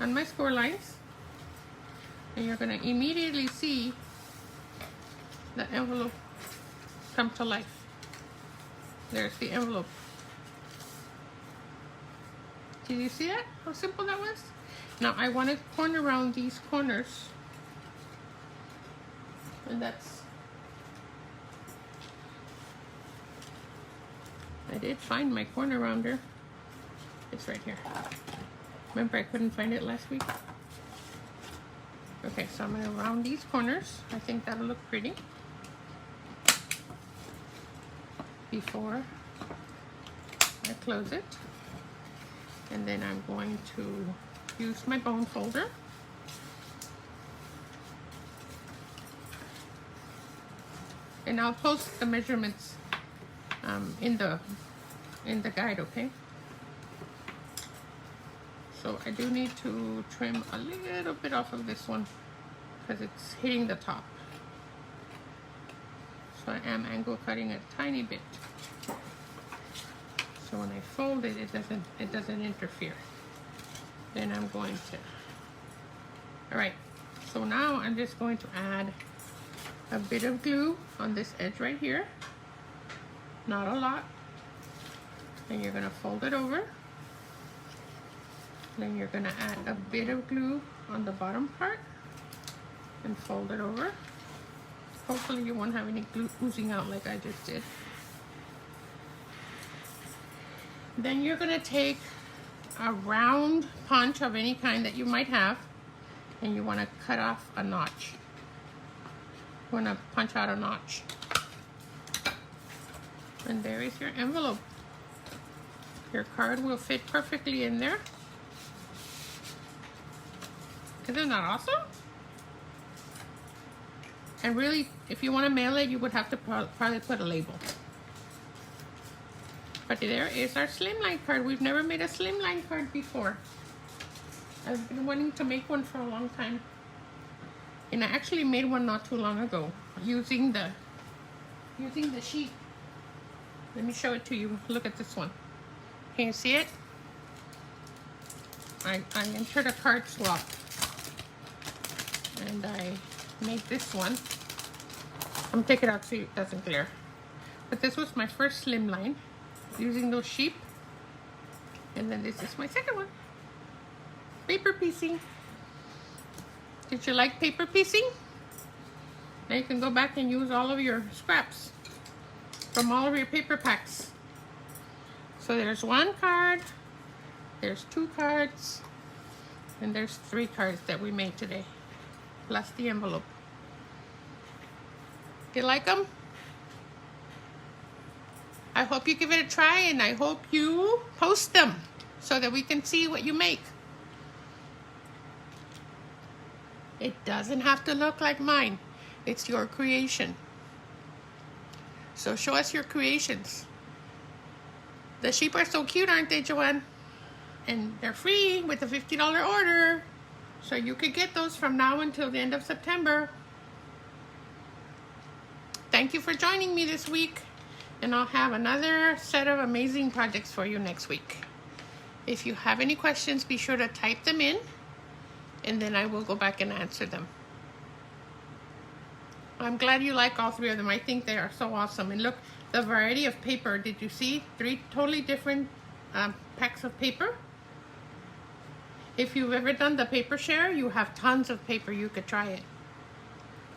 on my score lines, and you're going to immediately see the envelope come to life. There's the envelope. Did you see that? How simple that was? Now I want to corner around these corners. And that's, I did find my corner rounder. It's right here. Remember I couldn't find it last week? Okay, so I'm going to round these corners. I think that'll look pretty before I close it. And then I'm going to use my bone folder. And I'll post the measurements in the guide, okay? So I do need to trim a little bit off of this one because it's hitting the top. So I am angle cutting a tiny bit. So when I fold it, it doesn't interfere. Then I'm going to. All right. So now I'm just going to add a bit of glue on this edge right here, not a lot, and you're going to fold it over. Then you're going to add a bit of glue on the bottom part and fold it over. Hopefully you won't have any glue oozing out like I just did. Then you're going to take a round punch of any kind that you might have, and you want to cut off a notch. You want to punch out a notch. And there is your envelope. Your card will fit perfectly in there. Isn't that awesome? And really, if you want to mail it, you would have to probably put a label. But there is our slimline card. We've never made a slimline card before. I've been wanting to make one for a long time. And I actually made one not too long ago using the sheet. Let me show it to you. Look at this one. Can you see it? I entered a card swap. And I made this one. I'm gonna take it out so it doesn't glare. But this was my first slim line using those sheep. And then this is my second one. Paper piecing. Did you like paper piecing? Now you can go back and use all of your scraps from all of your paper packs. So there's one card, there's 2 cards, and there's 3 cards that we made today, plus the envelope. You like them? I hope you give it a try, and I hope you post them so that we can see what you make. It doesn't have to look like mine. It's your creation. So show us your creations. The sheep are so cute, aren't they, Joanne? And they're free with a $50 order. So you could get those from now until the end of September. Thank you for joining me this week. And I'll have another set of amazing projects for you next week. If you have any questions, be sure to type them in, and then I will go back and answer them. I'm glad you like all 3 of them. I think they are so awesome. And look, the variety of paper. Did you see 3 totally different packs of paper? If you've ever done the paper share, you have tons of paper. You could try it.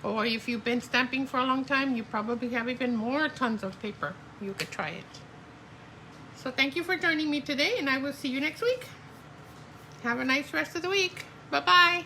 Or if you've been stamping for a long time, you probably have even more tons of paper. You could try it. So thank you for joining me today, and I will see you next week. Have a nice rest of the week. Bye-bye.